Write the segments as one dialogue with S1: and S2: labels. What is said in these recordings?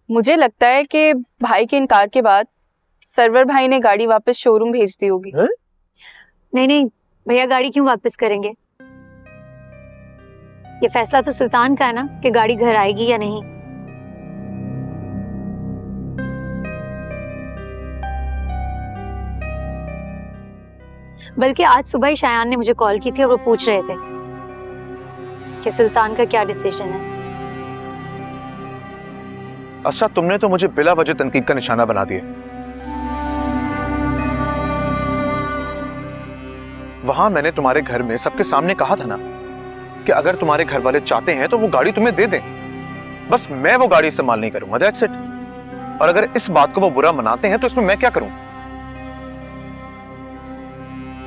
S1: मुझे लगता है कि भाई के इनकार के बाद सरवर भाई ने गाड़ी वापस शोरूम भेज दी होगी।
S2: नहीं नहीं भैया, गाड़ी क्यों वापस करेंगे? ये फैसला तो सुल्तान का है ना कि गाड़ी घर आएगी या नहीं। बल्कि आज सुबह ही शायान ने मुझे कॉल की थी और वो पूछ रहे थे कि सुल्तान का क्या डिसीजन है।
S3: असरा, तुमने तो मुझे बिला वजह तनकीद का निशाना बना दिया। वहां मैंने तुम्हारे घर में सबके सामने कहा था ना कि अगर तुम्हारे घर वाले चाहते हैं तो वो गाड़ी तुम्हें दे दें, बस मैं वो गाड़ी इस्तेमाल नहीं करूंगा, दैट्स इट। और अगर इस बात को वो बुरा मनाते हैं तो इसमें मैं क्या करूं?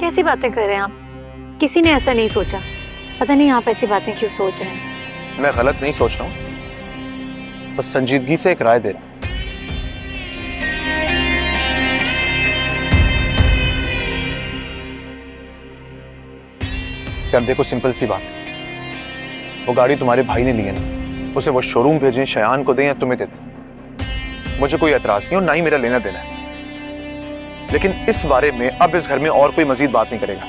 S2: कैसी बातें कर रहे हैं आप? किसी ने ऐसा नहीं सोचा। पता नहीं आप ऐसी बातें क्यों सोच रहे हैं।
S3: मैं गलत नहीं सोच रहा हूं, बस संजीदगी से एक राय दे रहा हूं। यार देखो, सिंपल सी बात, वो गाड़ी तुम्हारे भाई ने ली है ना, उसे वो शोरूम भेजें, शयान को दें या तुम्हें दे दें, मुझे कोई एतराज नहीं और ना ही मेरा लेना देना है। लेकिन इस बारे में अब इस घर में और कोई मजीद बात नहीं करेगा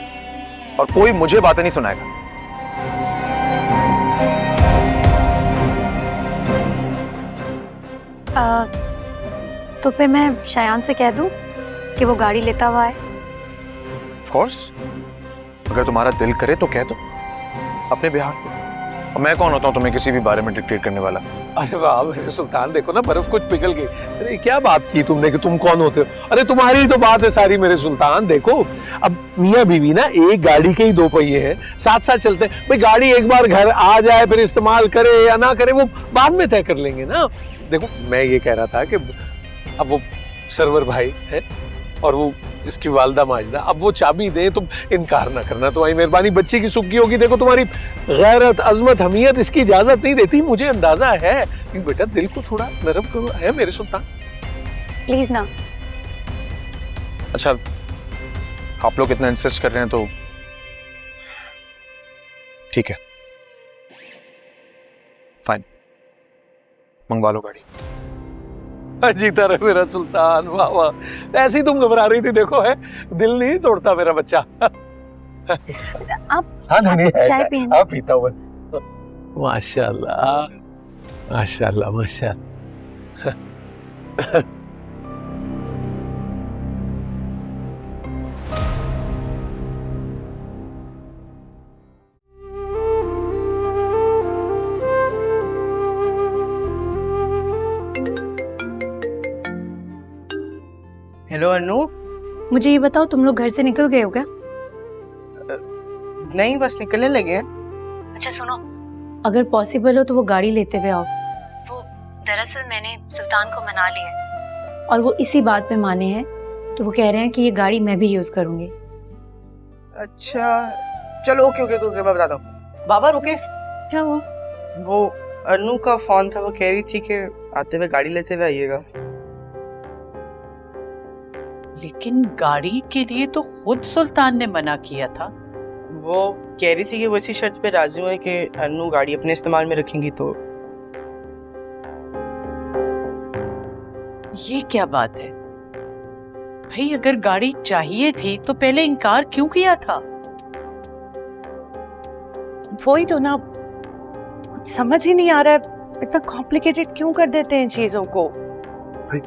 S3: और कोई मुझे बातें नहीं सुनाएगा।
S2: तो फिर मैं शयान से कह दूं कि वो गाड़ी लेता हुआ है?
S3: ऑफ कोर्स, अगर तुम्हारा दिल करे तो कह दो अपने बिहार पे। और मैं कौन होता हूँ तुम्हें किसी भी बारे में डिक्टेट करने वाला?
S4: अरे वाह मेरे सुल्तान, देखो ना बर्फ कुछ पिघल गई। अरे क्या बात की तुमने कि तुम कौन होते हो? अरे तुम्हारी तो बात है सारी मेरे सुल्तान। देखो अब मियाँ बीवी ना एक गाड़ी के ही दो पहिए हैं, साथ साथ चलते हैं। भाई गाड़ी एक बार घर आ जाए फिर इस्तेमाल करे या ना करे वो बाद में तय कर लेंगे ना। देखो मैं ये कह रहा था कि अब वो सरवर भाई है और वो इसकी वालदा माजदा, अब वो चाबी दे, तुम इनकार ना करना, तुम्हारी मेहरबानी। बच्ची की सुख की होगी। देखो तुम्हारी गैरत, अजमत, हमीयत इसकी इजाजत नहीं देती, मुझे अंदाजा है। लेकिन बेटा दिल को थोड़ा नरम करो, है मेरे सुल्तान।
S2: प्लीज ना।
S3: अच्छा, आप लोग इतना इंसिस्ट कर रहे हैं तो ठीक है, फाइन, मंगवा लो गाड़ी।
S4: जीता रहे मेरा सुल्तान, वाह वाह। ऐसे ही तुम घबरा रही थी, देखो है दिल नहीं तोड़ता मेरा बच्चा।
S2: आप
S4: हाँ नहीं
S2: चाय पिए।
S4: आप पीता हुआ। माशाल्लाह माशाल्लाह माशाल्लाह।
S5: हेलो अनु।
S2: मुझे ये बताओ, तुम लोग घर से निकल गए हो क्या?
S5: नहीं, बस निकलने लगे हैं।
S2: अच्छा सुनो, अगर पॉसिबल हो तो वो गाड़ी लेते हुए आओ। वो दरअसल मैंने सुल्तान को मना लिया है और वो इसी बात पे माने हैं कि वो कह रहे हैं कि ये गाड़ी मैं भी यूज करूंगी।
S5: अच्छा चलो, ओके ओके ओके, मैं बताता हूँ। बाबा रुके।
S1: क्या हुआ?
S5: वो अनु का फोन था, वो कह रही थी कि आते हुए गाड़ी लेते हुए आइएगा।
S6: लेकिन गाड़ी के लिए तो खुद सुल्तान ने मना किया था।
S5: वो कह रही थी कि वो इसी शर्त पे राजी हुए कि अनु गाड़ी अपने इस्तेमाल में रखेंगी। तो
S6: ये क्या बात है भाई? अगर गाड़ी चाहिए थी तो पहले इनकार क्यों किया था? वही तो ना, कुछ समझ ही नहीं आ रहा है, इतना कॉम्प्लिकेटेड क्यों कर देते हैं चीजों को?
S7: भाई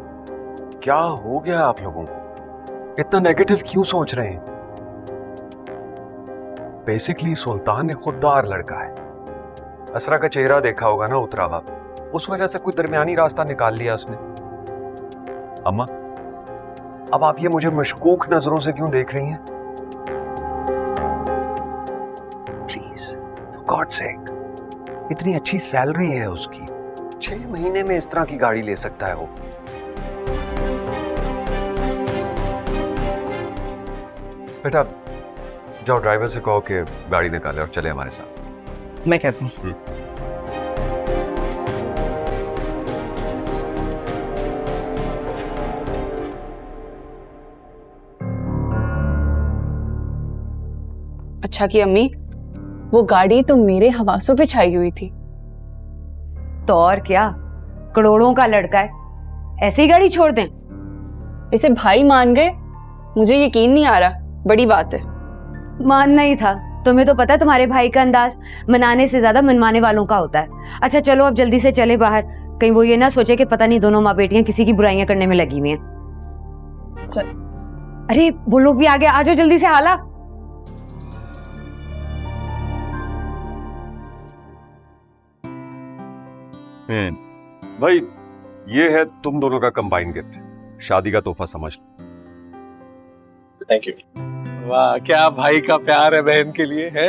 S7: क्या हो गया आप लोगों को? इतना नेगेटिव क्यों सोच रहे हैं? बेसिकली सुल्तान एक खुददार लड़का है। असरा का चेहरा देखा होगा ना उतरा हुआ, उस वजह से कोई दरमियानी रास्ता निकाल लिया उसने। अम्मा, अब आप ये मुझे मशकूक नजरों से क्यों देख रही हैं? प्लीज फॉर गॉड सेक, इतनी अच्छी सैलरी है उसकी, 6 महीने में इस तरह की गाड़ी ले सकता है वो। बेटा जाओ ड्राइवर से कहो कि गाड़ी निकाले और चले हमारे साथ।
S5: मैं कहता हूँ।
S1: अच्छा कि अम्मी, वो गाड़ी तो मेरे हवासों पे छाई हुई थी।
S8: तो और क्या,
S2: करोड़ों का लड़का है, ऐसे ही गाड़ी छोड़ दें?
S1: इसे भाई मान गए, मुझे यकीन नहीं आ रहा। बड़ी बात है।
S2: मानना ही था। तुम्हें तो पता है तुम्हारे भाई का अंदाज मनाने से ज्यादा मनवाने वालों का होता है। अच्छा चलो अब जल्दी से चले बाहर, कहीं वो ये ना सोचे कि पता नहीं दोनों माँ बेटियां किसी की बुराइयां करने में लगी हुई हैं।
S1: चल।
S2: अरे वो लोग भी आ गए, आ जाओ जल्दी से। हाला
S7: भाई ये है तुम दोनों का कंबाइन गिफ्ट, शादी का तोहफा समझ लो।
S4: Thank you. वाह क्या भाई का प्यार है बहन के लिए है।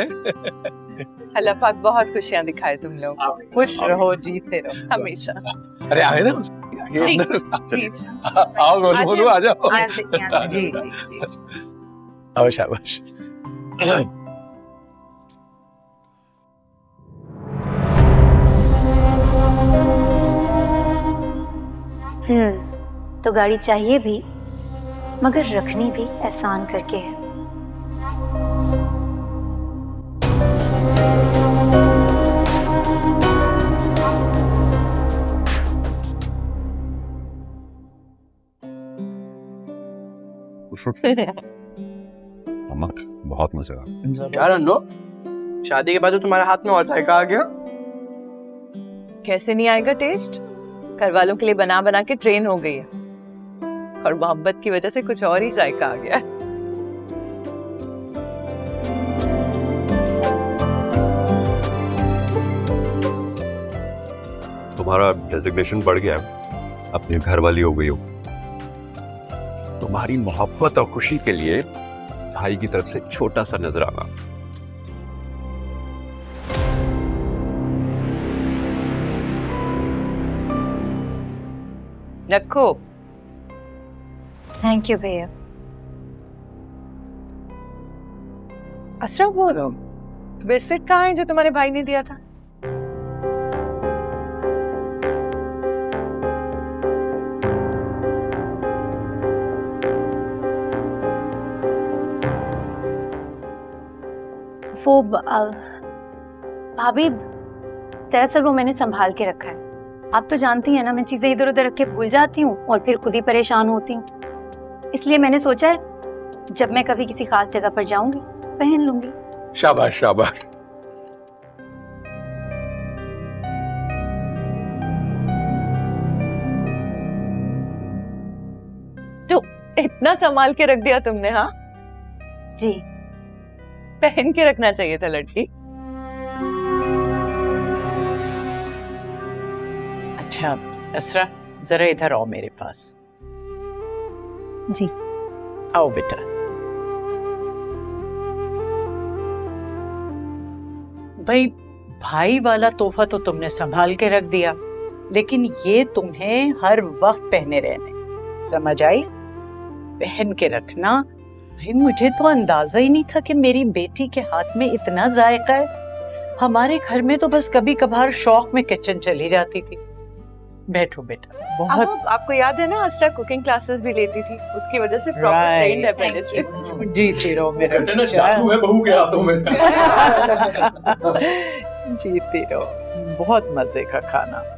S6: अल्लाह पाक बहुत खुशियां दिखाए तुम लोग। खुश रहो, जीते रहो हमेशा।
S4: अरे आए ना
S6: जी, प्लीज
S4: आओ बोलो आ जाओ।
S2: यहाँ से जी जी जी।
S4: आओ शाबाश।
S2: तो गाड़ी चाहिए भी, मगर रखनी भी एहसान करके है।
S7: अम्मा बहुत मजा आया।
S5: यार अन्नो, शादी के बाद तो तुम्हारे हाथ में और जायका आ गया।
S6: कैसे नहीं आएगा टेस्ट? घर वालों के लिए बना बना के ट्रेन हो गई है, और मोहब्बत की वजह से कुछ और ही जायका आ गया।
S7: तुम्हारा डेजिग्नेशन बढ़ गया है, अपने घर वाली हो गई हो।
S4: तुम्हारी मोहब्बत और खुशी के लिए भाई की तरफ से छोटा सा नजराना।
S6: रखो।
S2: थैंक यू भैया।
S6: असरा वो बिस्किट कहाँ है जो तुम्हारे भाई ने दिया था?
S2: वो भाभी, दरअसल वो मैंने संभाल के रखा है। आप तो जानती हैं ना, मैं चीजें इधर उधर रख के भूल जाती हूँ और फिर खुद ही परेशान होती हूँ। इसलिए मैंने सोचा है जब मैं कभी किसी खास जगह पर जाऊंगी पहन लूंगी।
S4: शाबाश शाबाश।
S6: तो इतना संभाल के रख दिया तुमने? हाँ
S2: जी,
S6: पहन के रखना चाहिए था लड़की।
S8: अच्छा असरा, जरा इधर आओ मेरे पास।
S2: जी
S8: आओ बेटा। भाई, भाई वाला तोहफा तो तुमने संभाल के रख दिया, लेकिन ये तुम्हें हर वक्त पहने रहने, समझ आई? पहन के रखना। भाई मुझे तो अंदाजा ही नहीं था कि मेरी बेटी के हाथ में इतना जायका है। हमारे घर में तो बस कभी कभार शौक में किचन चली जाती थी। बैठो बेटा। बहुत
S6: आपको याद है ना, अस्रा कुकिंग क्लासेस भी लेती थी, उसकी वजह से प्रॉपर ट्रेन्ड है पहले से।
S8: जीती रहो मेरे बच्चा।
S4: बहू के हाथों में।
S8: जीती रहो। बहुत मजे का खाना।